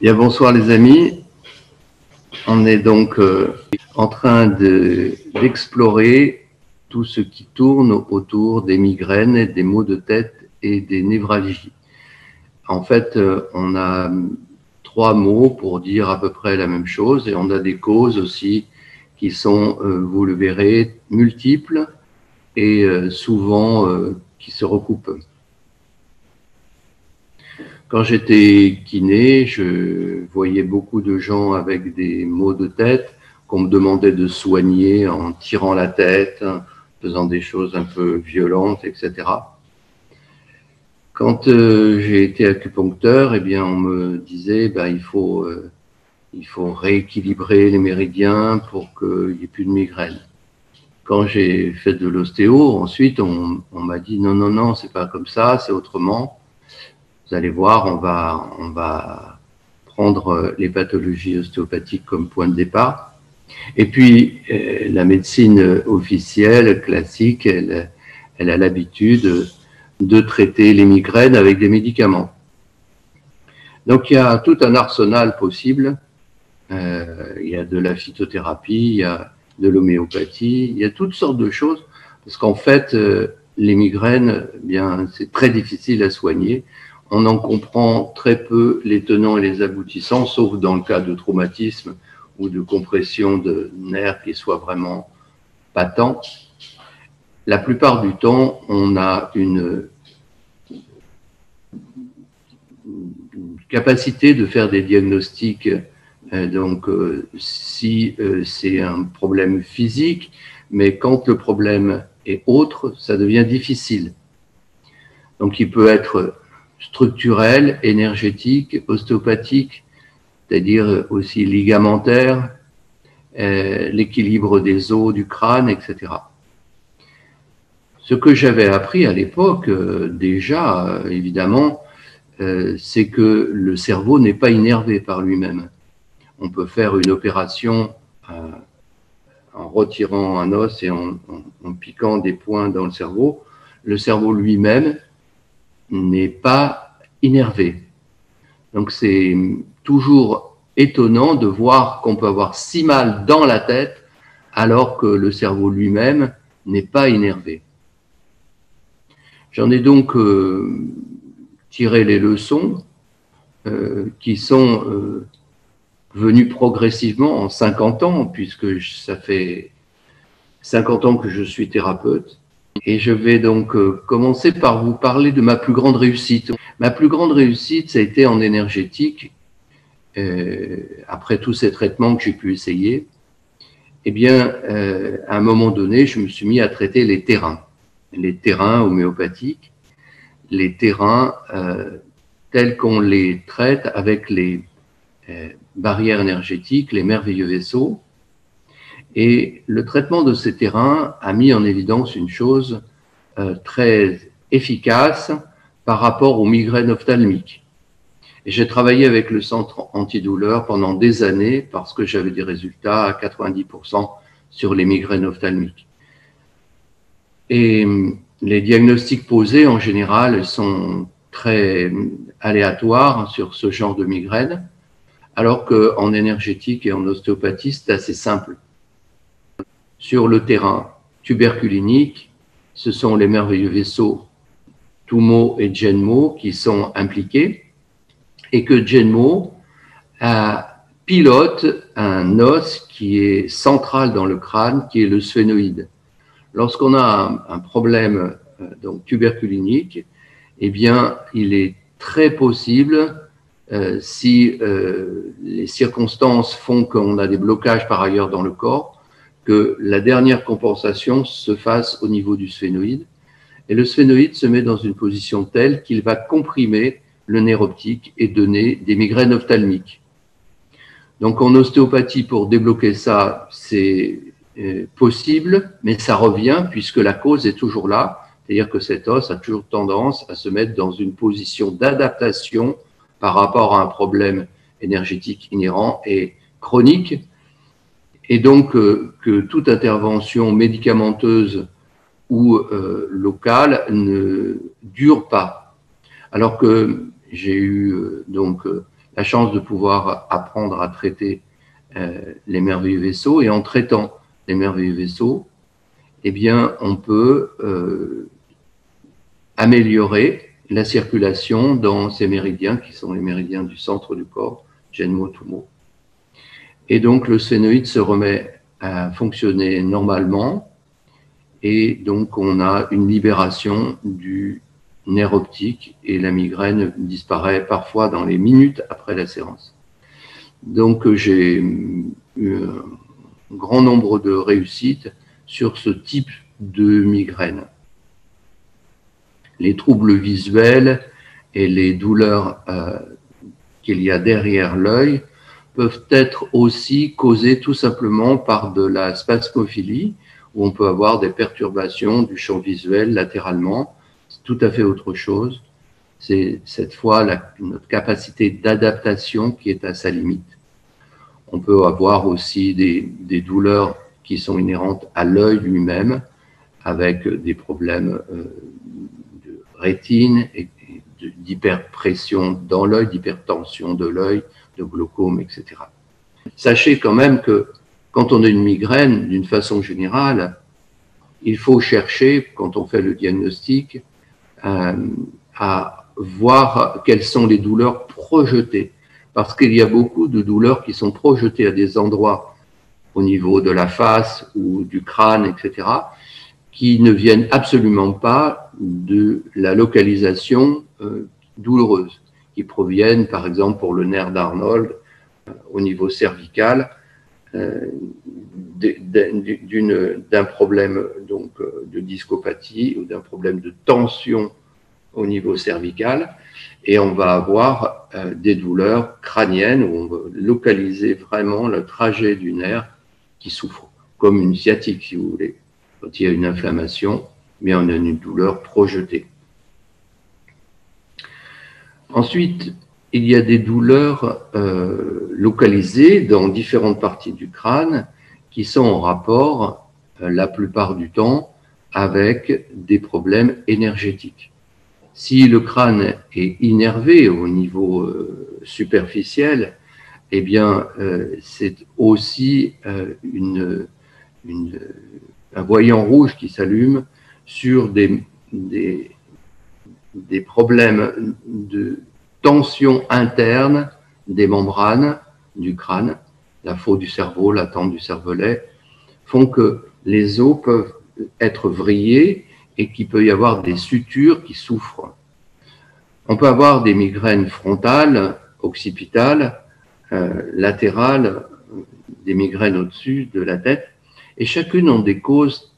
Bien, bonsoir les amis. On est donc en train d'explorer tout ce qui tourne autour des migraines, des maux de tête et des névralgies. En fait, on a 3 mots pour dire à peu près la même chose et on a des causes aussi qui sont, vous le verrez, multiples et souvent qui se recoupent. Quand j'étais kiné, je voyais beaucoup de gens avec des maux de tête qu'on me demandait de soigner en tirant la tête, faisant des choses un peu violentes, etc. Quand j'ai été acupuncteur, eh bien, on me disait il faut rééquilibrer les méridiens pour qu'il n'y ait plus de migraine. Quand j'ai fait de l'ostéo, ensuite, on m'a dit non, non, non, c'est pas comme ça, c'est autrement. Vous allez voir, on va prendre les pathologies ostéopathiques comme point de départ. Et puis, la médecine officielle, classique, elle a l'habitude de traiter les migraines avec des médicaments. Donc, il y a tout un arsenal possible. Il y a de la phytothérapie, il y a de l'homéopathie, il y a toutes sortes de choses. Parce qu'en fait, les migraines, bien, c'est très difficile à soigner. On en comprend très peu les tenants et les aboutissants, sauf dans le cas de traumatisme ou de compression de nerfs qui soient vraiment patents. La plupart du temps, on a une capacité de faire des diagnostics. Si c'est un problème physique, mais quand le problème est autre, ça devient difficile. Donc, il peut être structurel, énergétique, ostéopathique, c'est-à-dire aussi ligamentaire, l'équilibre des os, du crâne, etc. Ce que j'avais appris à l'époque, déjà, évidemment, c'est que le cerveau n'est pas innervé par lui-même. On peut faire une opération en retirant un os et en piquant des points dans le cerveau. Le cerveau lui-même n'est pas innervé. Donc c'est toujours étonnant de voir qu'on peut avoir si mal dans la tête alors que le cerveau lui-même n'est pas innervé. J'en ai donc tiré les leçons qui sont venues progressivement en 50 ans, puisque ça fait 50 ans que je suis thérapeute. Et je vais donc commencer par vous parler de ma plus grande réussite. Ma plus grande réussite, ça a été en énergétique. Après tous ces traitements que j'ai pu essayer, eh bien, à un moment donné, je me suis mis à traiter les terrains homéopathiques, les terrains tels qu'on les traite avec les barrières énergétiques, les merveilleux vaisseaux. Et le traitement de ces terrains a mis en évidence une chose très efficace par rapport aux migraines ophtalmiques. Et j'ai travaillé avec le centre antidouleur pendant des années parce que j'avais des résultats à 90% sur les migraines ophtalmiques. Et les diagnostics posés, en général, sont très aléatoires sur ce genre de migraine, alors qu'en énergétique et en ostéopathie, c'est assez simple. Sur le terrain tuberculinique, ce sont les merveilleux vaisseaux Tumo et Genmo qui sont impliqués, et que Genmo pilote un os qui est central dans le crâne, qui est le sphénoïde. Lorsqu'on a un problème donc tuberculinique, eh bien, il est très possible, si les circonstances font qu'on a des blocages par ailleurs dans le corps, que la dernière compensation se fasse au niveau du sphénoïde. Et le sphénoïde se met dans une position telle qu'il va comprimer le nerf optique et donner des migraines ophtalmiques. Donc en ostéopathie, pour débloquer ça, c'est possible, mais ça revient puisque la cause est toujours là, c'est-à-dire que cet os a toujours tendance à se mettre dans une position d'adaptation par rapport à un problème énergétique inhérent et chronique, et donc que toute intervention médicamenteuse ou locale ne dure pas. Alors que j'ai eu donc la chance de pouvoir apprendre à traiter les merveilleux vaisseaux, et en traitant les merveilleux vaisseaux, eh bien, on peut améliorer la circulation dans ces méridiens qui sont les méridiens du centre du corps, Genmo Tumo. Et donc, le sphénoïde se remet à fonctionner normalement, et donc on a une libération du nerf optique, et la migraine disparaît parfois dans les minutes après la séance. Donc, j'ai eu un grand nombre de réussites sur ce type de migraine. Les troubles visuels et les douleurs qu'il y a derrière l'œil peuvent être aussi causés tout simplement par de la spasmophilie, où on peut avoir des perturbations du champ visuel latéralement. C'est tout à fait autre chose. C'est cette fois notre capacité d'adaptation qui est à sa limite. On peut avoir aussi des douleurs qui sont inhérentes à l'œil lui-même, avec des problèmes de rétine et d'hyperpression dans l'œil, d'hypertension de l'œil, de glaucome, etc. Sachez quand même que quand on a une migraine, d'une façon générale, il faut chercher, quand on fait le diagnostic, à voir quelles sont les douleurs projetées. Parce qu'il y a beaucoup de douleurs qui sont projetées à des endroits au niveau de la face ou du crâne, etc., qui ne viennent absolument pas de la localisation douloureuse, qui proviennent, par exemple, pour le nerf d'Arnold, au niveau cervical, d'un problème donc, de discopathie ou d'un problème de tension au niveau cervical, et on va avoir des douleurs crâniennes où on va localiser vraiment le trajet du nerf qui souffre, comme une sciatique si vous voulez. Quand il y a une inflammation, mais on a une douleur projetée. Ensuite, il y a des douleurs localisées dans différentes parties du crâne qui sont en rapport, la plupart du temps, avec des problèmes énergétiques. Si le crâne est innervé au niveau superficiel, eh bien, c'est aussi un voyant rouge qui s'allume sur des problèmes de tension interne des membranes du crâne, la faux du cerveau, la tente du cervelet, font que les os peuvent être vrillés et qu'il peut y avoir des sutures qui souffrent. On peut avoir des migraines frontales, occipitales, latérales, des migraines au-dessus de la tête, et chacune ont des causes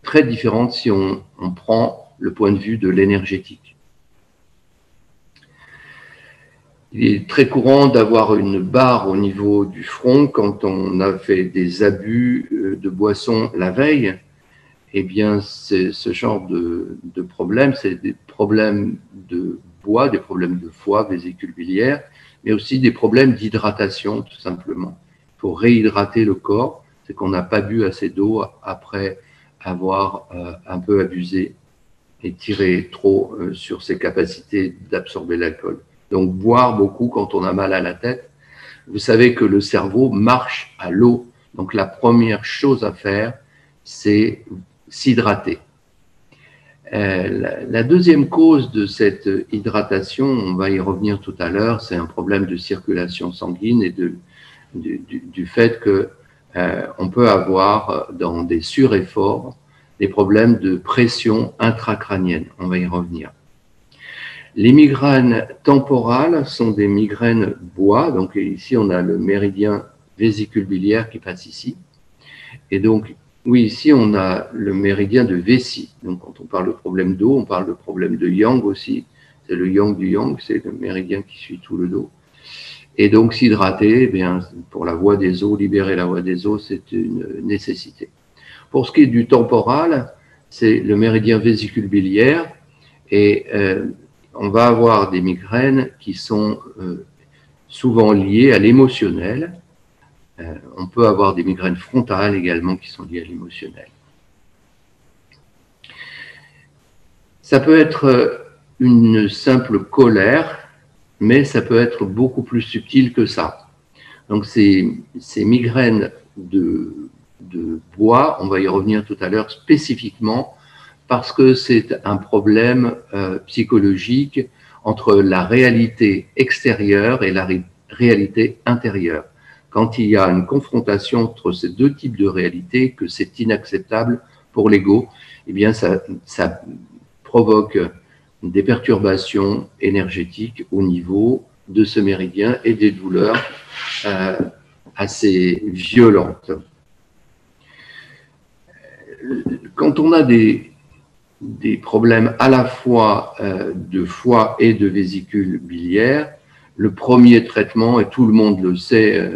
très différentes si on prend le point de vue de l'énergétique. Il est très courant d'avoir une barre au niveau du front quand on a fait des abus de boissons la veille. Eh bien, c'est ce genre de problème, c'est des problèmes de bois, des problèmes de foie, vésicule biliaire, mais aussi des problèmes d'hydratation, tout simplement. Il faut réhydrater le corps, c'est qu'on n'a pas bu assez d'eau après avoir un peu abusé et tiré trop sur ses capacités d'absorber l'alcool. Donc, boire beaucoup quand on a mal à la tête. Vous savez que le cerveau marche à l'eau. Donc, la première chose à faire, c'est s'hydrater. La deuxième cause de cette hydratation, on va y revenir tout à l'heure, c'est un problème de circulation sanguine et du fait que on peut avoir dans des suréfforts des problèmes de pression intracrânienne. On va y revenir. Les migraines temporales sont des migraines bois. Donc ici, on a le méridien vésicule biliaire qui passe ici. Et donc, oui, ici, on a le méridien de vessie. Donc, quand on parle de problème d'eau, on parle de problème de yang aussi. C'est le yang du yang, c'est le méridien qui suit tout le dos. Et donc, s'hydrater, eh bien, pour la voie des os, libérer la voie des os, c'est une nécessité. Pour ce qui est du temporal, c'est le méridien vésicule biliaire. Et on va avoir des migraines qui sont souvent liées à l'émotionnel. On peut avoir des migraines frontales également qui sont liées à l'émotionnel. Ça peut être une simple colère mais ça peut être beaucoup plus subtil que ça. Donc ces migraines de bois, on va y revenir tout à l'heure spécifiquement, parce que c'est un problème psychologique entre la réalité extérieure et la réalité intérieure. Quand il y a une confrontation entre ces deux types de réalités, que c'est inacceptable pour l'ego, eh bien ça provoque des perturbations énergétiques au niveau de ce méridien et des douleurs assez violentes. Quand on a des problèmes à la fois de foie et de vésicule biliaire, le premier traitement, et tout le monde le sait,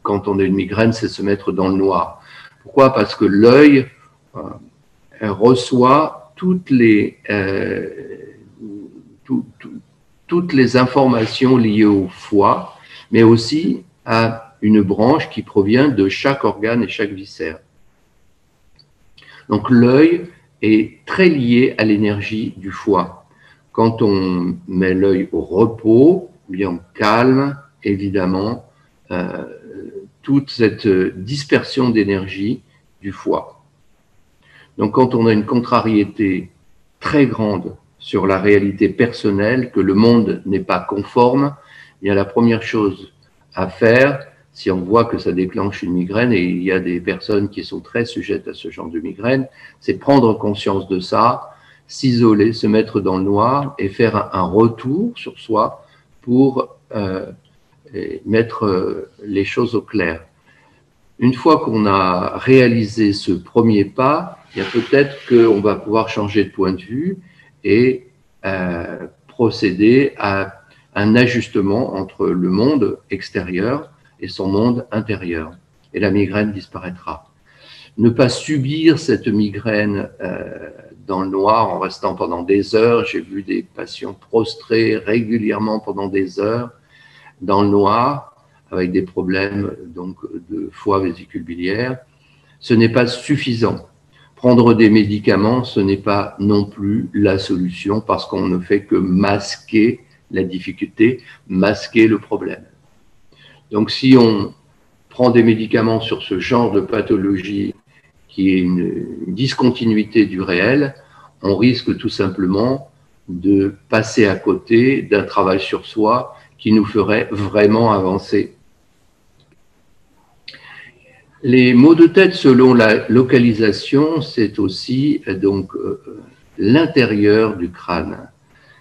quand on a une migraine, c'est se mettre dans le noir. Pourquoi? Parce que l'œil reçoit toutes les informations liées au foie, mais aussi à une branche qui provient de chaque organe et chaque viscère. Donc l'œil est très lié à l'énergie du foie. Quand on met l'œil au repos, eh bien on calme évidemment toute cette dispersion d'énergie du foie. Donc quand on a une contrariété très grande sur la réalité personnelle, que le monde n'est pas conforme, eh bien la première chose à faire, si on voit que ça déclenche une migraine, et il y a des personnes qui sont très sujettes à ce genre de migraine, c'est prendre conscience de ça, s'isoler, se mettre dans le noir et faire un retour sur soi pour mettre les choses au clair. Une fois qu'on a réalisé ce premier pas, il y a peut-être qu'on va pouvoir changer de point de vue et procéder à un ajustement entre le monde extérieur et son monde intérieur. Et la migraine disparaîtra. Ne pas subir cette migraine dans le noir en restant pendant des heures. J'ai vu des patients prostrés régulièrement pendant des heures dans le noir avec des problèmes donc, de foie, vésicule biliaire. Ce n'est pas suffisant. Prendre des médicaments, ce n'est pas non plus la solution parce qu'on ne fait que masquer la difficulté, masquer le problème. Donc si on prend des médicaments sur ce genre de pathologie qui est une discontinuité du réel, on risque tout simplement de passer à côté d'un travail sur soi qui nous ferait vraiment avancer. Les maux de tête selon la localisation, c'est aussi donc l'intérieur du crâne.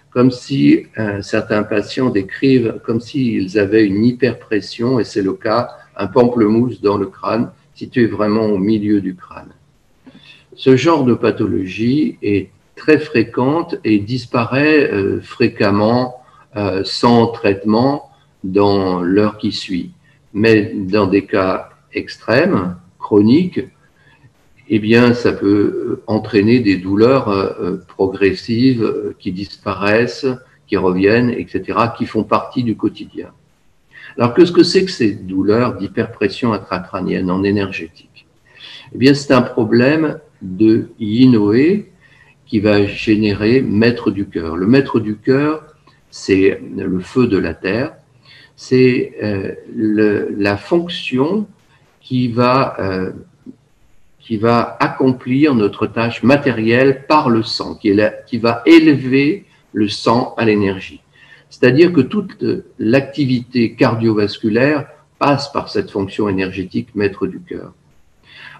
Comme si certains patients décrivent comme s'ils avaient une hyperpression, et c'est le cas, un pamplemousse dans le crâne, situé vraiment au milieu du crâne. Ce genre de pathologie est très fréquente et disparaît fréquemment sans traitement dans l'heure qui suit. Mais dans des cas extrêmes, chroniques, eh bien, ça peut entraîner des douleurs progressives qui disparaissent, qui reviennent, etc., qui font partie du quotidien. Alors, qu'est-ce que c'est que ces douleurs d'hyperpression intracrânienne en énergétique? Eh bien, c'est un problème de yin-oé qui va générer maître du cœur. Le maître du cœur, c'est le feu de la terre, c'est la fonction qui va accomplir notre tâche matérielle par le sang, qui va élever le sang à l'énergie. C'est-à-dire que toute l'activité cardiovasculaire passe par cette fonction énergétique maître du cœur.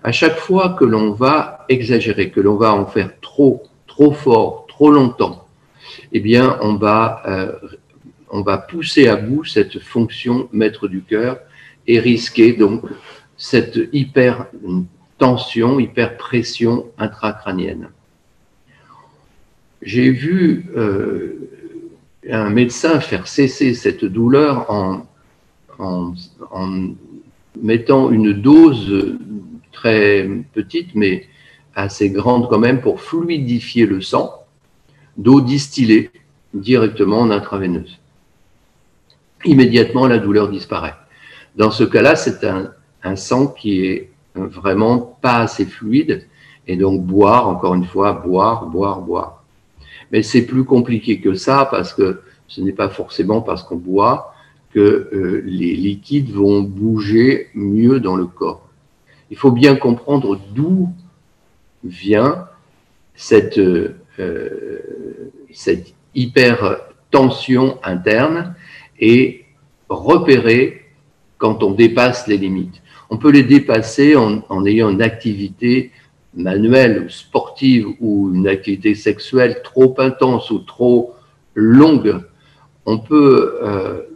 À chaque fois que l'on va exagérer, que l'on va en faire trop fort, trop longtemps, eh bien, on va pousser à bout cette fonction maître du cœur et risquer donc cette hypertension, hyperpression intracrânienne. J'ai vu un médecin faire cesser cette douleur en mettant une dose très petite, mais assez grande quand même, pour fluidifier le sang, d'eau distillée directement en intraveineuse. Immédiatement, la douleur disparaît. Dans ce cas-là, c'est un sang qui est vraiment pas assez fluide, et donc boire, encore une fois, boire. Mais c'est plus compliqué que ça, parce que ce n'est pas forcément parce qu'on boit que les liquides vont bouger mieux dans le corps. Il faut bien comprendre d'où vient cette hypertension interne et repérer quand on dépasse les limites. On peut les dépasser en ayant une activité manuelle ou sportive ou une activité sexuelle trop intense ou trop longue. On peut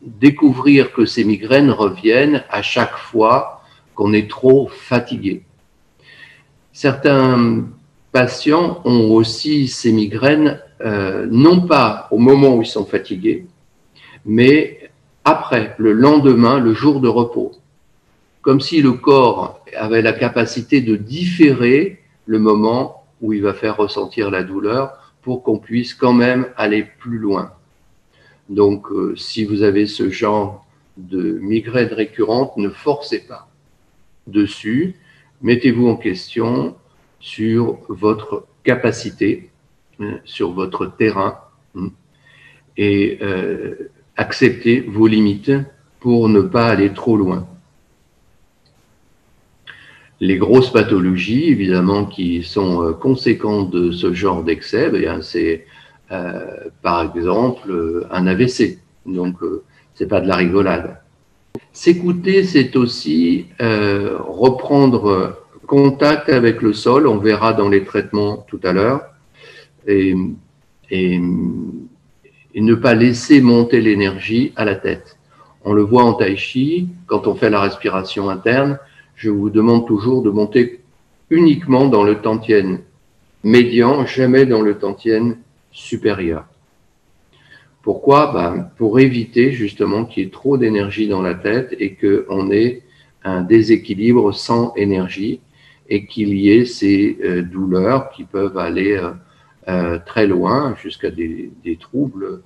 découvrir que ces migraines reviennent à chaque fois qu'on est trop fatigué. Certains patients ont aussi ces migraines, non pas au moment où ils sont fatigués, mais après, le lendemain, le jour de repos. Comme si le corps avait la capacité de différer le moment où il va faire ressentir la douleur pour qu'on puisse quand même aller plus loin. Donc, si vous avez ce genre de migraine récurrente, ne forcez pas dessus. Mettez-vous en question sur votre capacité, sur votre terrain, et acceptez vos limites pour ne pas aller trop loin. Les grosses pathologies, évidemment, qui sont conséquentes de ce genre d'excès, c'est par exemple un AVC. Donc, c'est pas de la rigolade. S'écouter, c'est aussi reprendre contact avec le sol. On verra dans les traitements tout à l'heure. Et ne pas laisser monter l'énergie à la tête. On le voit en tai chi, quand on fait la respiration interne, je vous demande toujours de monter uniquement dans le tantien médian, jamais dans le tantien supérieur. Pourquoi? Pour éviter justement qu'il y ait trop d'énergie dans la tête et qu'on ait un déséquilibre sans énergie et qu'il y ait ces douleurs qui peuvent aller très loin jusqu'à des troubles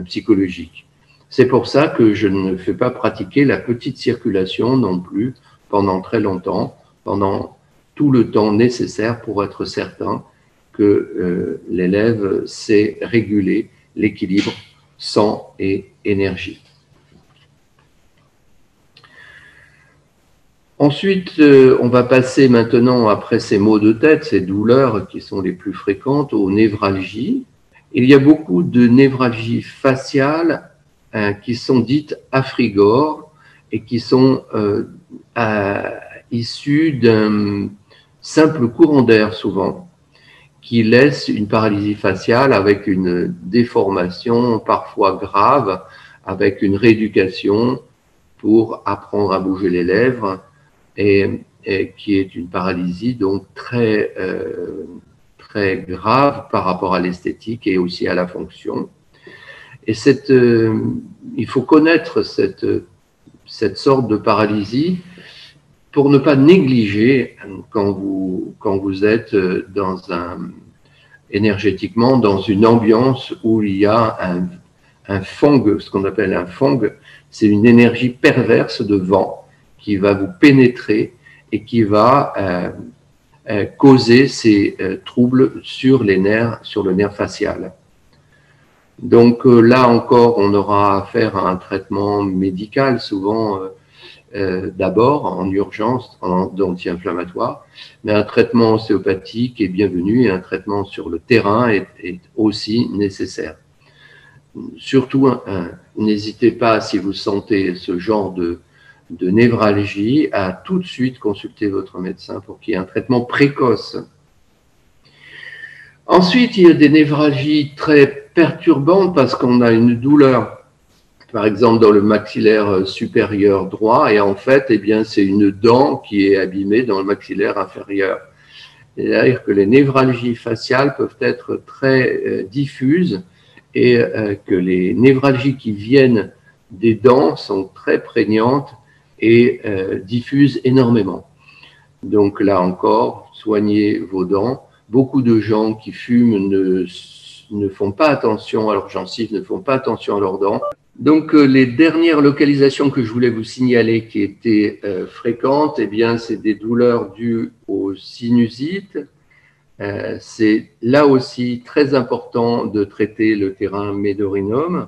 psychologiques. C'est pour ça que je ne fais pas pratiquer la petite circulation non plus pendant très longtemps, pendant tout le temps nécessaire pour être certain que l'élève sait réguler l'équilibre sang et énergie. Ensuite, on va passer maintenant, après ces maux de tête, ces douleurs qui sont les plus fréquentes, aux névralgies. Il y a beaucoup de névralgies faciales qui sont dites afrigores et qui sont issues d'un simple courant d'air souvent, qui laisse une paralysie faciale avec une déformation parfois grave, avec une rééducation pour apprendre à bouger les lèvres, et qui est une paralysie donc très grave par rapport à l'esthétique et aussi à la fonction. Et il faut connaître cette sorte de paralysie pour ne pas négliger quand vous êtes énergétiquement dans une ambiance où il y a un fong, ce qu'on appelle un fong, c'est une énergie perverse de vent qui va vous pénétrer et qui va causer ces troubles sur les nerfs, sur le nerf facial. Donc là encore, on aura affaire à un traitement médical, souvent d'abord en urgence, d'anti-inflammatoire, mais un traitement ostéopathique est bienvenu et un traitement sur le terrain est aussi nécessaire. Surtout, n'hésitez pas, si vous sentez ce genre de névralgie, à tout de suite consulter votre médecin pour qu'il y ait un traitement précoce. Ensuite, il y a des névralgies très perturbantes parce qu'on a une douleur, par exemple dans le maxillaire supérieur droit, et en fait, eh bien, c'est une dent qui est abîmée dans le maxillaire inférieur. C'est-à-dire que les névralgies faciales peuvent être très diffuses et que les névralgies qui viennent des dents sont très prégnantes et diffusent énormément. Donc là encore, soignez vos dents. Beaucoup de gens qui fument ne font pas attention à leurs gencives, ne font pas attention à leurs dents. Donc les dernières localisations que je voulais vous signaler qui étaient fréquentes, eh bien c'est des douleurs dues aux sinusites, C'est là aussi très important de traiter le terrain médorhinum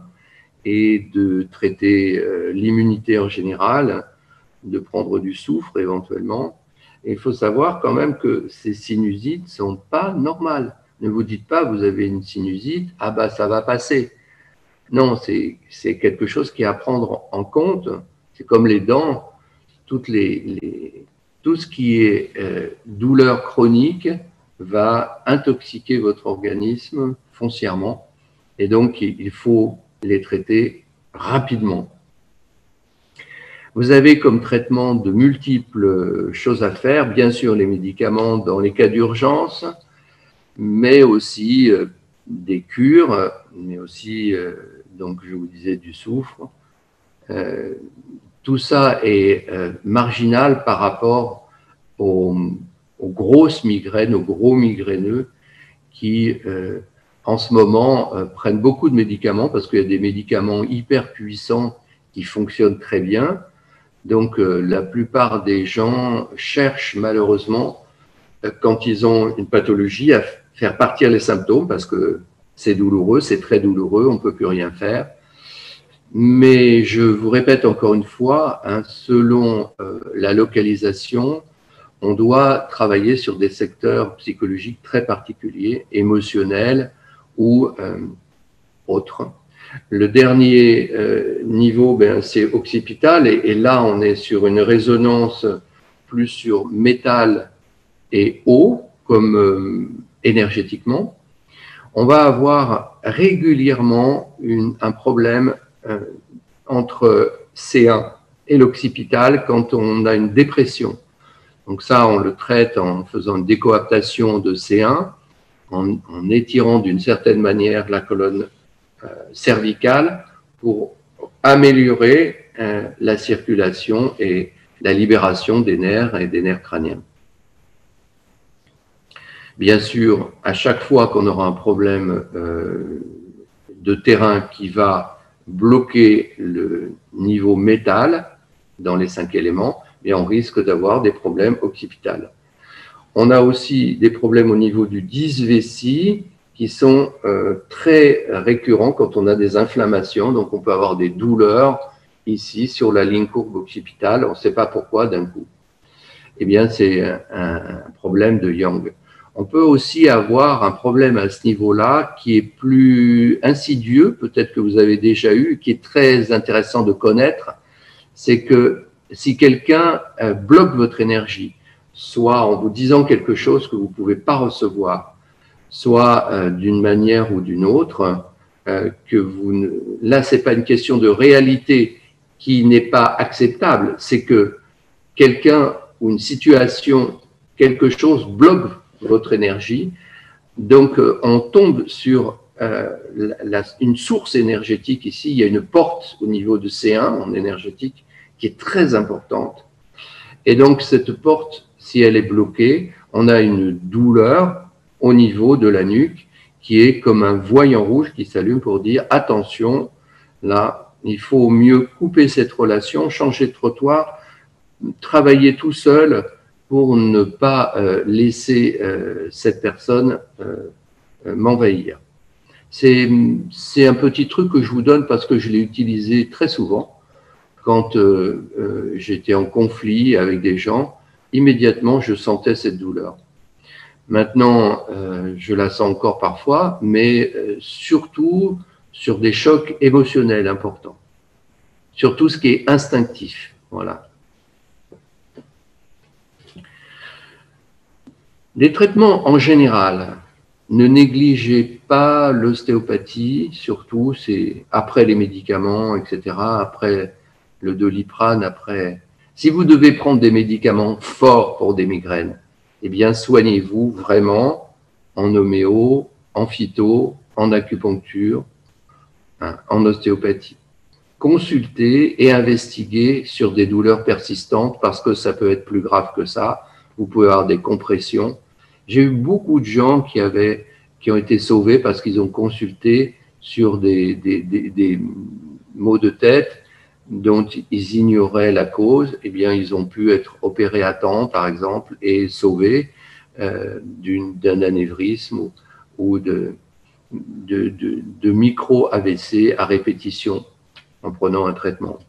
et de traiter l'immunité en général, de prendre du soufre éventuellement. Et il faut savoir quand même que ces sinusites ne sont pas normales. Ne vous dites pas, vous avez une sinusite, ah bah ça va passer. Non, c'est quelque chose qui est à prendre en compte. C'est comme les dents, tout ce qui est douleur chronique va intoxiquer votre organisme foncièrement. Et donc, il faut les traiter rapidement. Vous avez comme traitement de multiples choses à faire. Bien sûr, les médicaments dans les cas d'urgence, mais aussi des cures, mais aussi, donc je vous disais, du soufre. Tout ça est marginal par rapport aux grosses migraines, aux gros migraineux qui, en ce moment, prennent beaucoup de médicaments parce qu'il y a des médicaments hyper puissants qui fonctionnent très bien. Donc, la plupart des gens cherchent malheureusement, quand ils ont une pathologie, à faire partir les symptômes parce que c'est douloureux, c'est très douloureux, on ne peut plus rien faire. Mais je vous répète encore une fois, hein, selon la localisation, on doit travailler sur des secteurs psychologiques très particuliers, émotionnels ou autres. Le dernier niveau, c'est occipital, et là, on est sur une résonance plus sur métal et eau, comme énergétiquement. On va avoir régulièrement un problème entre C1 et l'occipital quand on a une dépression. Donc ça, on le traite en faisant une décoaptation de C1, en étirant d'une certaine manière la colonne cervicale pour améliorer la circulation et la libération des nerfs et des nerfs crâniens. Bien sûr, à chaque fois qu'on aura un problème de terrain qui va bloquer le niveau métal dans les 5 éléments, et on risque d'avoir des problèmes occipitaux. On a aussi des problèmes au niveau du dysvésie qui sont très récurrents quand on a des inflammations. Donc, on peut avoir des douleurs ici sur la ligne courbe occipitale. On ne sait pas pourquoi d'un coup. Eh bien, c'est un problème de Yang. On peut aussi avoir un problème à ce niveau-là qui est plus insidieux, peut-être que vous avez déjà eu, qui est très intéressant de connaître. C'est que si quelqu'un bloque votre énergie, soit en vous disant quelque chose que vous ne pouvez pas recevoir, soit d'une manière ou d'une autre, que vous là, ce n'est pas une question de réalité qui n'est pas acceptable, c'est que quelqu'un ou une situation, quelque chose bloque votre énergie, donc on tombe sur une source énergétique ici, il y a une porte au niveau de C1 en énergétique qui est très importante. Et donc, cette porte, si elle est bloquée, on a une douleur au niveau de la nuque qui est comme un voyant rouge qui s'allume pour dire « Attention, là, il faut mieux couper cette relation, changer de trottoir, travailler tout seul pour ne pas laisser cette personne m'envahir. » C'est un petit truc que je vous donne parce que je l'ai utilisé très souvent. Quand j'étais en conflit avec des gens, immédiatement, je sentais cette douleur. Maintenant, je la sens encore parfois, mais surtout sur des chocs émotionnels importants, sur tout ce qui est instinctif. Voilà. Les traitements en général, ne négligez pas l'ostéopathie, surtout, c'est après les médicaments, etc., après le Doliprane, après. Si vous devez prendre des médicaments forts pour des migraines, eh bien, soignez-vous vraiment en homéo, en phyto, en acupuncture, hein, en ostéopathie. Consultez et investiguez sur des douleurs persistantes parce que ça peut être plus grave que ça. Vous pouvez avoir des compressions. J'ai eu beaucoup de gens qui ont été sauvés parce qu'ils ont consulté sur des maux de tête dont ils ignoraient la cause. Eh bien, ils ont pu être opérés à temps, par exemple, et sauvés. d'un anévrisme ou de micro-AVC à répétition en prenant un traitement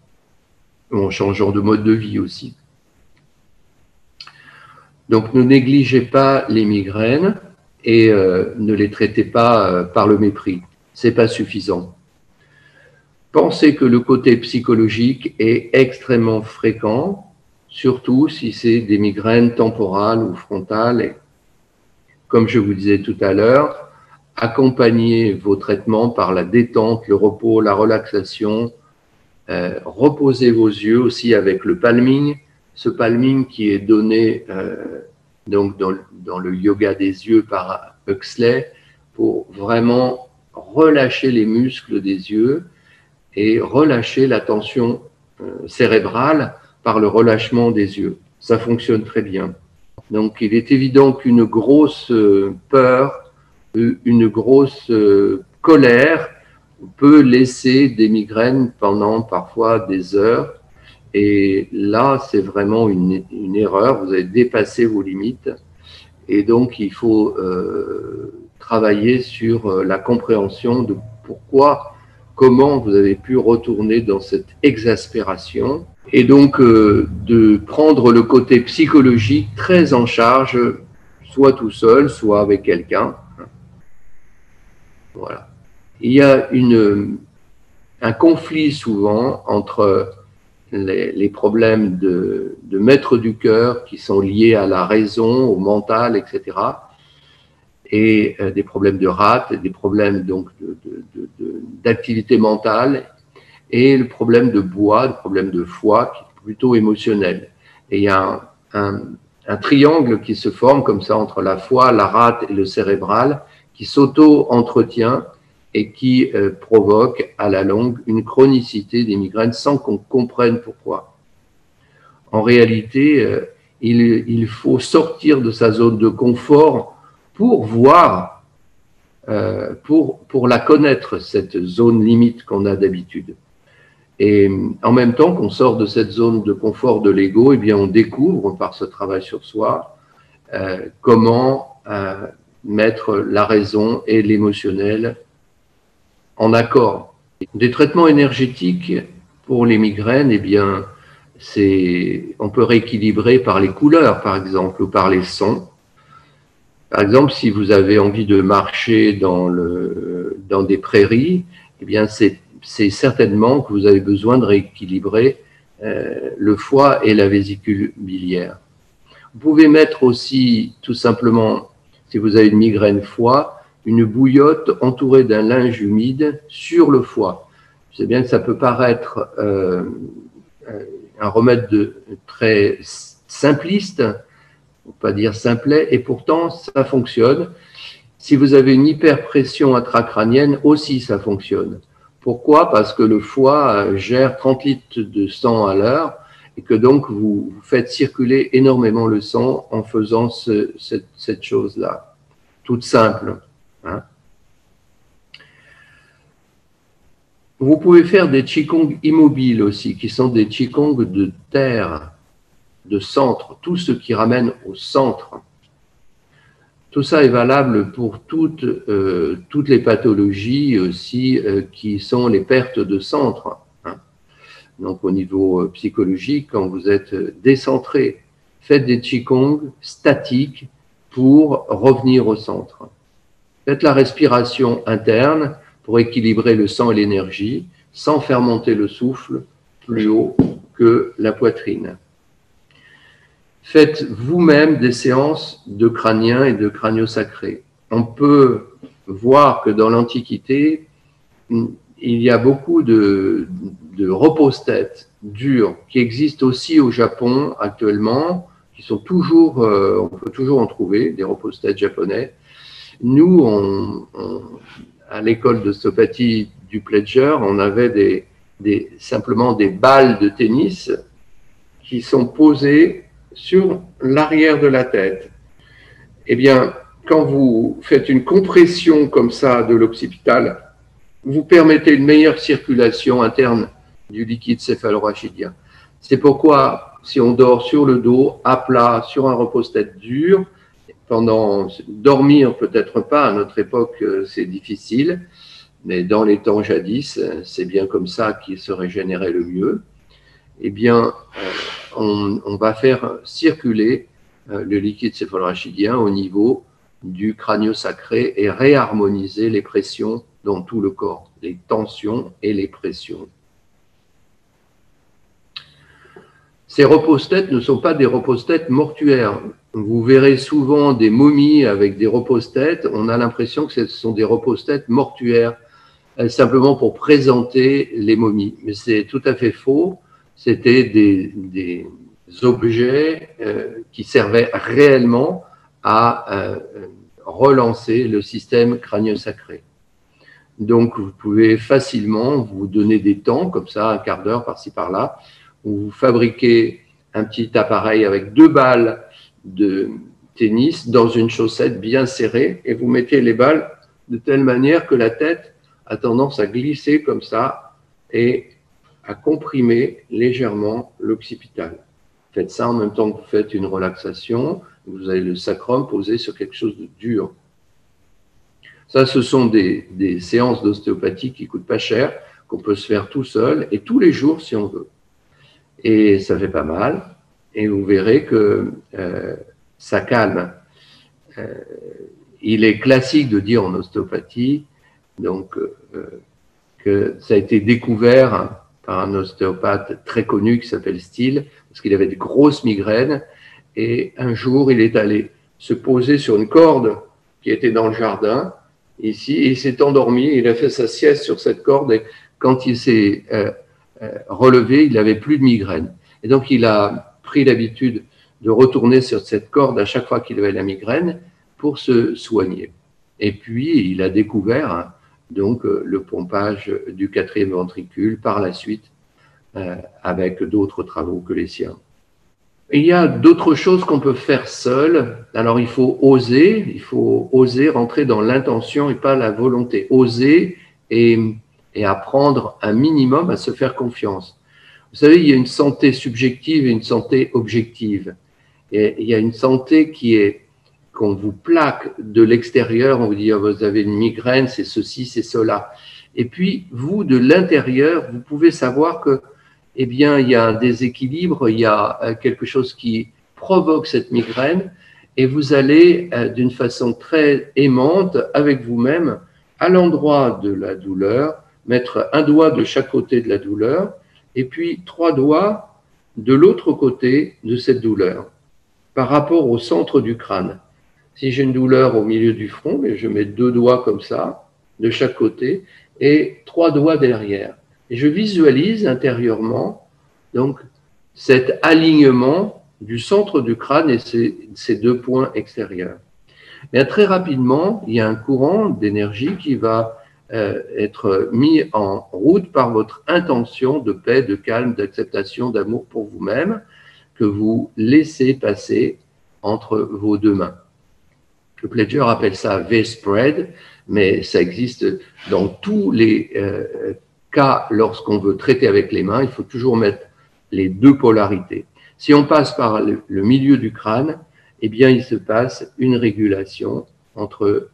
ou en changeant de mode de vie aussi. Donc, ne négligez pas les migraines et ne les traitez pas par le mépris. Ce n'est pas suffisant. Pensez que le côté psychologique est extrêmement fréquent, surtout si c'est des migraines temporales ou frontales. Et, comme je vous disais tout à l'heure, accompagnez vos traitements par la détente, le repos, la relaxation. Reposez vos yeux aussi avec le palming. Ce palming qui est donné donc dans le yoga des yeux par Huxley pour vraiment relâcher les muscles des yeux et relâcher la tension cérébrale par le relâchement des yeux. Ça fonctionne très bien. Donc, il est évident qu'une grosse peur, une grosse colère peut laisser des migraines pendant parfois des heures. Et là, c'est vraiment une erreur. Vous avez dépassé vos limites. Et donc, il faut travailler sur la compréhension de pourquoi, comment vous avez pu retourner dans cette exaspération. Et donc, de prendre le côté psychologique très en charge, soit tout seul, soit avec quelqu'un. Voilà. Il y a un conflit souvent entre les problèmes de maître du cœur qui sont liés à la raison, au mental, etc. Et des problèmes de rate, des problèmes donc d'activité mentale et le problème de bois, le problème de foie qui est plutôt émotionnel. Et il y a un triangle qui se forme comme ça entre la foie, la rate et le cérébral qui s'auto-entretient et qui provoque à la longue une chronicité des migraines sans qu'on comprenne pourquoi. En réalité, il faut sortir de sa zone de confort pour voir, pour la connaître, cette zone limite qu'on a d'habitude. Et en même temps qu'on sort de cette zone de confort de l'ego, eh bien on découvre par ce travail sur soi comment mettre la raison et l'émotionnel en accord. Des traitements énergétiques pour les migraines, eh bien, on peut rééquilibrer par les couleurs, par exemple, ou par les sons. Par exemple, si vous avez envie de marcher dans des prairies, eh bien, c'est certainement que vous avez besoin de rééquilibrer le foie et la vésicule biliaire. Vous pouvez mettre aussi, tout simplement, si vous avez une migraine foie, une bouillotte entourée d'un linge humide sur le foie. Je sais bien que ça peut paraître un remède très simpliste, pour pas dire simplet, et pourtant ça fonctionne. Si vous avez une hyperpression intracrânienne, aussi ça fonctionne. Pourquoi? Parce que le foie gère 30 litres de sang à l'heure et que donc vous faites circuler énormément le sang en faisant cette chose-là, toute simple. Hein. Vous pouvez faire des qigong immobiles aussi, qui sont des qigong de terre, de centre, tout ce qui ramène au centre. Tout ça est valable pour toutes les pathologies aussi qui sont les pertes de centre. Hein. Donc au niveau psychologique, quand vous êtes décentré, faites des qigong statiques pour revenir au centre. Faites la respiration interne pour équilibrer le sang et l'énergie sans faire monter le souffle plus haut que la poitrine. Faites vous-même des séances de crânien et de crânio-sacré. On peut voir que dans l'Antiquité, il y a beaucoup de repose-têtes durs qui existent aussi au Japon actuellement, qui sont toujours, on peut toujours en trouver, des repose-têtes japonais. Nous, à l'école d'ostéopathie du Pledger, on avait simplement des balles de tennis qui sont posées sur l'arrière de la tête. Eh bien, quand vous faites une compression comme ça de l'occipital, vous permettez une meilleure circulation interne du liquide céphalorachidien. C'est pourquoi, si on dort sur le dos, à plat, sur un repose-tête dur, pendant dormir, peut-être pas, à notre époque, c'est difficile, mais dans les temps jadis, c'est bien comme ça qu'il se régénérait le mieux. Eh bien, on va faire circuler le liquide céphalorachidien au niveau du crânio-sacré et réharmoniser les pressions dans tout le corps, les tensions et les pressions. Ces repose-têtes ne sont pas des repose-têtes mortuaires. Vous verrez souvent des momies avec des repose-têtes. On a l'impression que ce sont des repose-têtes mortuaires, simplement pour présenter les momies. Mais c'est tout à fait faux. C'était des objets qui servaient réellement à relancer le système crânio-sacré. Donc, vous pouvez facilement vous donner des temps, comme ça, un quart d'heure par-ci par-là, où vous fabriquez un petit appareil avec 2 balles de tennis dans une chaussette bien serrée et vous mettez les balles de telle manière que la tête a tendance à glisser comme ça et à comprimer légèrement l'occipital. Faites ça en même temps que vous faites une relaxation. Vous avez le sacrum posé sur quelque chose de dur. Ça, ce sont des séances d'ostéopathie qui ne coûtent pas cher, qu'on peut se faire tout seul et tous les jours si on veut. Et ça fait pas mal. Et vous verrez que ça calme. Il est classique de dire en ostéopathie donc, que ça a été découvert par un ostéopathe très connu qui s'appelle Steele, parce qu'il avait de grosses migraines. Et un jour, il est allé se poser sur une corde qui était dans le jardin, ici, et il s'est endormi. Il a fait sa sieste sur cette corde, et quand il s'est relevé, il n'avait plus de migraine. Et donc, il a pris l'habitude de retourner sur cette corde à chaque fois qu'il avait la migraine pour se soigner. Et puis, il a découvert donc le pompage du 4e ventricule par la suite, avec d'autres travaux que les siens. Il y a d'autres choses qu'on peut faire seul. Alors, il faut oser rentrer dans l'intention et pas la volonté. Oser et apprendre un minimum à se faire confiance. Vous savez, il y a une santé subjective et une santé objective. Et il y a une santé qui est qu'on vous plaque de l'extérieur, on vous dit, oh, vous avez une migraine, c'est ceci, c'est cela. Et puis, vous, de l'intérieur, vous pouvez savoir que, eh bien, il y a un déséquilibre, il y a quelque chose qui provoque cette migraine, et vous allez, d'une façon très aimante, avec vous-même, à l'endroit de la douleur, mettre un doigt de chaque côté de la douleur, et puis 3 doigts de l'autre côté de cette douleur, par rapport au centre du crâne. Si j'ai une douleur au milieu du front, je mets 2 doigts comme ça, de chaque côté, et 3 doigts derrière. Et je visualise intérieurement donc cet alignement du centre du crâne et ces 2 points extérieurs. Mais très rapidement, il y a un courant d'énergie qui va être mis en route par votre intention de paix, de calme, d'acceptation, d'amour pour vous-même, que vous laissez passer entre vos 2 mains. Le Pledger appelle ça V-spread, mais ça existe dans tous les cas lorsqu'on veut traiter avec les mains. Il faut toujours mettre les 2 polarités. Si on passe par le milieu du crâne, eh bien, il se passe une régulation entre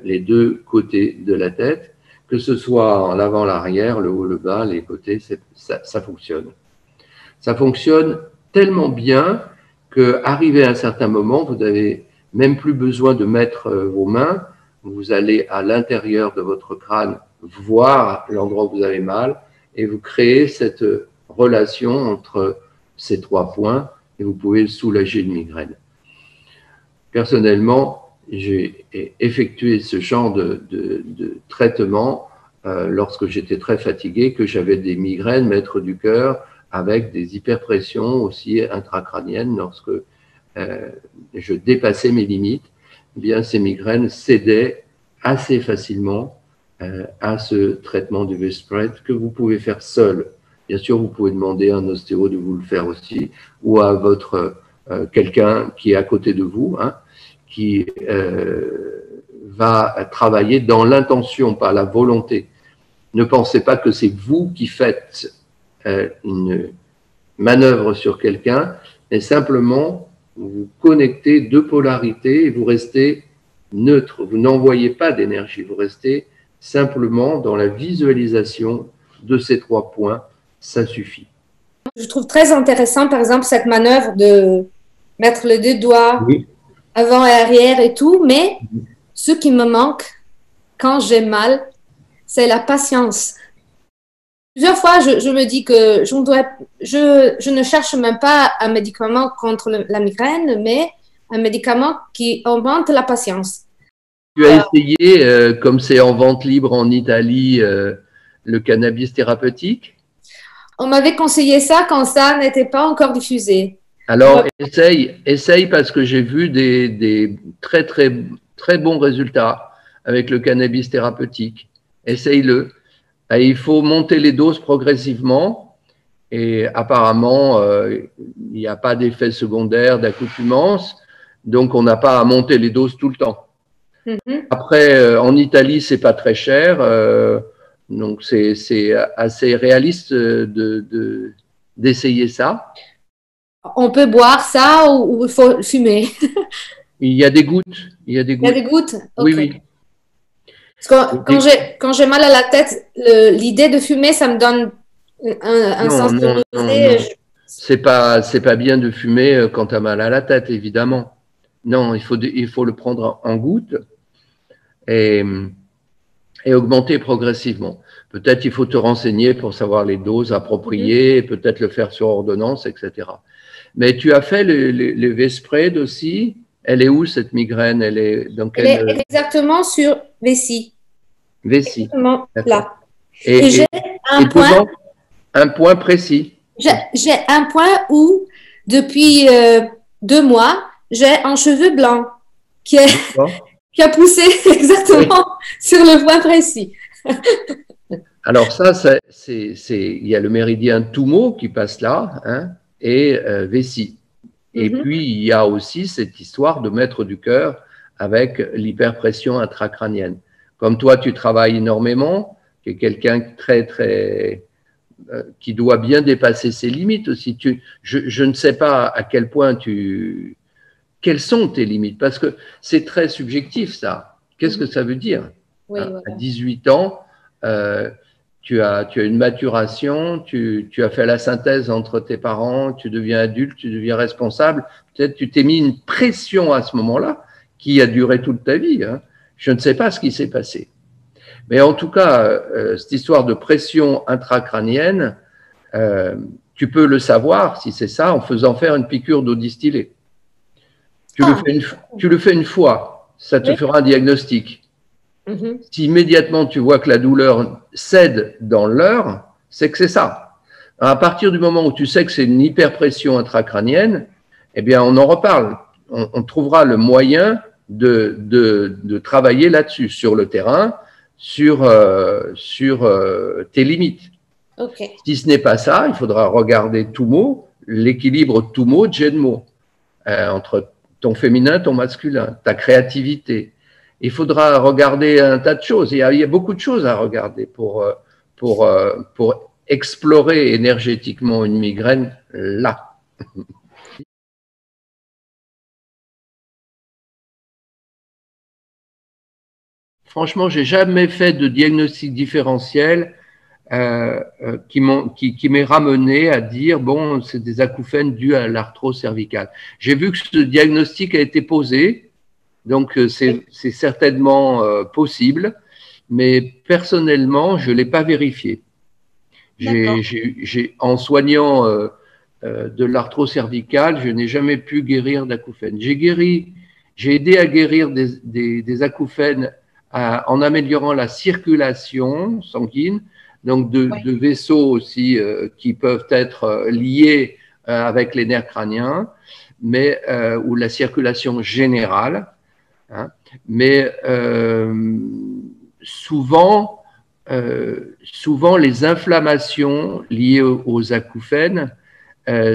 les 2 côtés de la tête, que ce soit en l'avant, l'arrière, le haut, le bas, les côtés, ça fonctionne. Ça fonctionne tellement bien qu'arrivé à un certain moment, vous n'avez même plus besoin de mettre vos mains, vous allez à l'intérieur de votre crâne voir l'endroit où vous avez mal et vous créez cette relation entre ces 3 points et vous pouvez soulager une migraine. Personnellement, j'ai effectué ce genre de traitement lorsque j'étais très fatigué, que j'avais des migraines maîtres du cœur avec des hyperpressions aussi intracrâniennes lorsque je dépassais mes limites. Eh bien, ces migraines cédaient assez facilement à ce traitement du V-spread que vous pouvez faire seul. Bien sûr, vous pouvez demander à un ostéo de vous le faire aussi ou à votre quelqu'un qui est à côté de vous, hein, qui va travailler dans l'intention, pas la volonté. Ne pensez pas que c'est vous qui faites une manœuvre sur quelqu'un, mais simplement vous vous connectez deux polarités et vous restez neutre. Vous n'envoyez pas d'énergie, vous restez simplement dans la visualisation de ces 3 points. Ça suffit. Je trouve très intéressant, par exemple, cette manœuvre de mettre les 2 doigts avant et arrière et tout, mais ce qui me manque quand j'ai mal, c'est la patience. Plusieurs fois, je me dis que je ne cherche même pas un médicament contre la migraine, mais un médicament qui augmente la patience. Tu as essayé, comme c'est en vente libre en Italie, le cannabis thérapeutique? On m'avait conseillé ça quand ça n'était pas encore diffusé. Alors, essaye parce que j'ai vu des très, très, très bons résultats avec le cannabis thérapeutique. Essaye-le. Et il faut monter les doses progressivement et apparemment, il n'y a pas d'effet secondaire, d'accoutumance, donc on n'a pas à monter les doses tout le temps. Après, en Italie, c'est pas très cher, donc c'est assez réaliste d'essayer ça. On peut boire ça ou il faut fumer? Il y a des gouttes. Il y a des gouttes. Il y a des gouttes? Oui, oui. Parce que quand j'ai mal à la tête, l'idée de fumer, ça me donne un sens de nausée. C'est pas bien de fumer quand tu as mal à la tête, évidemment. Non, il faut le prendre en gouttes et augmenter progressivement. Peut-être il faut te renseigner pour savoir les doses appropriées, peut-être le faire sur ordonnance, etc. Mais tu as fait le Vespread aussi. Elle est où cette migraine? Elle est dans quelle... Elle est exactement sur vessie. Vessie. Exactement là. Et j'ai un point précis. J'ai un point où, depuis 2 mois, j'ai un cheveu blanc qui a poussé exactement sur le point précis. Alors ça, il y a le méridien Toumo qui passe là, hein, et vessie. Et puis, il y a aussi cette histoire de maître du cœur avec l'hyperpression intracrânienne. Comme toi, tu travailles énormément, tu es quelqu'un qui doit bien dépasser ses limites aussi. Je ne sais pas à quel point quelles sont tes limites, parce que c'est très subjectif ça. Qu'est-ce que ça veut dire? Voilà. À 18 ans, tu as une maturation, tu as fait la synthèse entre tes parents, tu deviens adulte, tu deviens responsable. Peut-être tu t'es mis une pression à ce moment-là qui a duré toute ta vie. Hein. Je ne sais pas ce qui s'est passé. Mais en tout cas, cette histoire de pression intracrânienne, tu peux le savoir, si c'est ça, en faisant faire une piqûre d'eau distillée. Tu le fais une fois, ça te fera un diagnostic. Si immédiatement tu vois que la douleur cède dans l'heure, c'est que c'est ça. À partir du moment où tu sais que c'est une hyperpression intracrânienne, eh bien on en reparle. On trouvera le moyen de travailler là-dessus, sur le terrain, sur tes limites. Si ce n'est pas ça, il faudra regarder Tummo, l'équilibre Tummo-Genmo, entre ton féminin, ton masculin, ta créativité. Il faudra regarder un tas de choses. Il y a beaucoup de choses à regarder pour explorer énergétiquement une migraine là. Franchement, j'ai jamais fait de diagnostic différentiel qui m'est ramené à dire bon, c'est des acouphènes dus à l'arthrose cervicale. J'ai vu que ce diagnostic a été posé. Donc, c'est certainement possible, mais personnellement, je ne l'ai pas vérifié. En soignant de l'arthrose cervicale, je n'ai jamais pu guérir d'acouphènes. J'ai aidé à guérir des acouphènes en améliorant la circulation sanguine, donc de vaisseaux aussi qui peuvent être liés avec les nerfs crâniens, mais ou la circulation générale. Hein, mais souvent, les inflammations liées aux acouphènes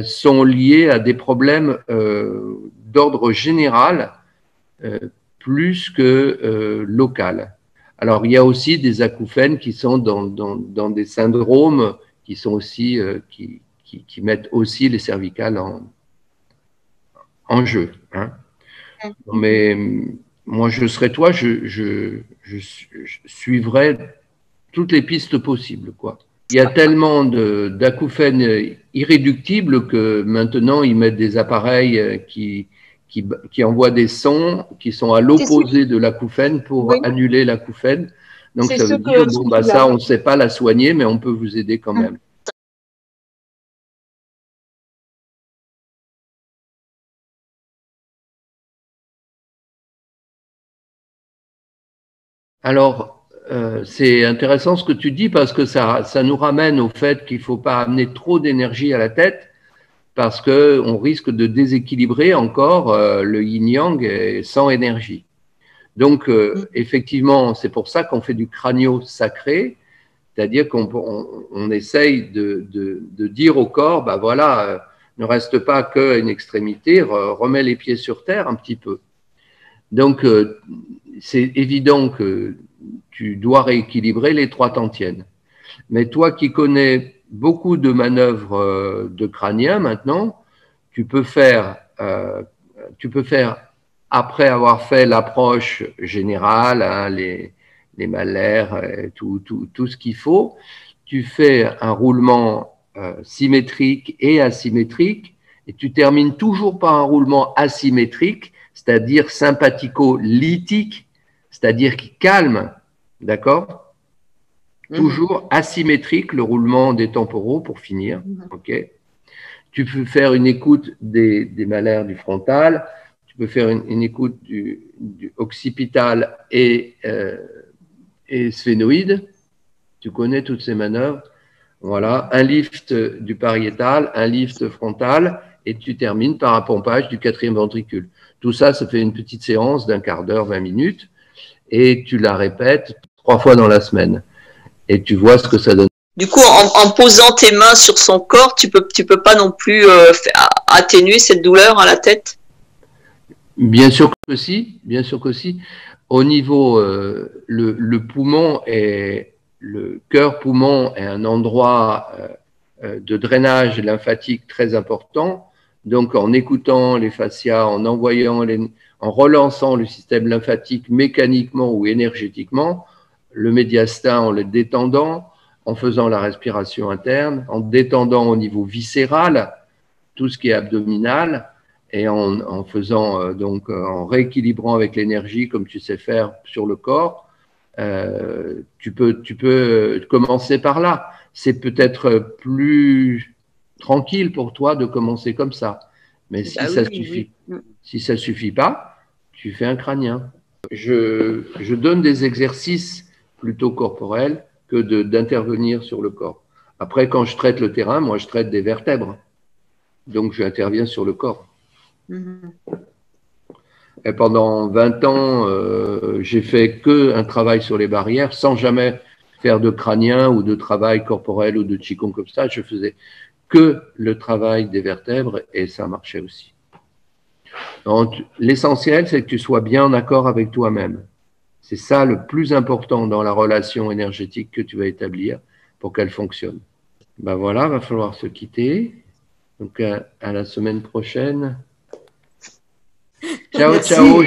sont liées à des problèmes d'ordre général plus que local. Alors, il y a aussi des acouphènes qui sont dans des syndromes qui sont aussi qui mettent aussi les cervicales en jeu. Hein. Mais moi, je serais toi, je suivrais toutes les pistes possibles, quoi. Il y a tellement d'acouphènes irréductibles que maintenant, ils mettent des appareils qui envoient des sons qui sont à l'opposé de l'acouphène pour annuler l'acouphène. Donc, ça veut dire, bon, bah, ça, on ne sait pas la soigner, mais on peut vous aider quand même. Alors, c'est intéressant ce que tu dis parce que ça nous ramène au fait qu'il ne faut pas amener trop d'énergie à la tête parce qu'on risque de déséquilibrer encore le yin-yang sans énergie. Donc, effectivement, c'est pour ça qu'on fait du crânio-sacré, c'est-à-dire qu'on essaye de dire au corps, bah voilà, ne reste pas qu'à une extrémité, remets les pieds sur terre un petit peu. Donc, c'est évident que tu dois rééquilibrer les trois tantiènes. Mais toi qui connais beaucoup de manœuvres de crânien maintenant, tu peux faire après avoir fait l'approche générale, hein, les malaires, tout ce qu'il faut, tu fais un roulement symétrique et asymétrique et tu termines toujours par un roulement asymétrique, c'est-à-dire sympathico-lytique, c'est-à-dire qui calme, d'accord? Toujours asymétrique, le roulement des temporaux pour finir, ok? Tu peux faire une écoute des malaires du frontal, tu peux faire une écoute du occipital et sphénoïde. Tu connais toutes ces manœuvres. Voilà, un lift du pariétal, un lift frontal, et tu termines par un pompage du quatrième ventricule. Tout ça, ça fait une petite séance d'un quart d'heure, 20 minutes, et tu la répètes 3 fois dans la semaine. Et tu vois ce que ça donne. Du coup, en posant tes mains sur son corps, tu peux pas non plus atténuer cette douleur à la tête? Bien sûr que si, bien sûr que si. Au niveau, le poumon est le cœur-poumon est un endroit de drainage lymphatique très important. Donc, en écoutant les fascias, en relançant le système lymphatique mécaniquement ou énergétiquement, le médiastin en le détendant, en faisant la respiration interne, en détendant au niveau viscéral tout ce qui est abdominal et en faisant donc en rééquilibrant avec l'énergie comme tu sais faire sur le corps. Tu peux commencer par là. C'est peut-être plus tranquille pour toi de commencer comme ça. Mais si ça suffit pas, tu fais un crânien. Je donne des exercices plutôt corporels que d'intervenir sur le corps. Après, quand je traite le terrain, moi, je traite des vertèbres. Donc, j'interviens sur le corps. Et pendant 20 ans, j'ai fait qu'un travail sur les barrières sans jamais faire de crânien ou de travail corporel ou de qigong comme ça. Je faisais que le travail des vertèbres et ça marchait aussi. Donc, l'essentiel, c'est que tu sois bien en accord avec toi-même. C'est ça le plus important dans la relation énergétique que tu vas établir pour qu'elle fonctionne. Ben voilà, va falloir se quitter. Donc, à la semaine prochaine. Ciao, ciao.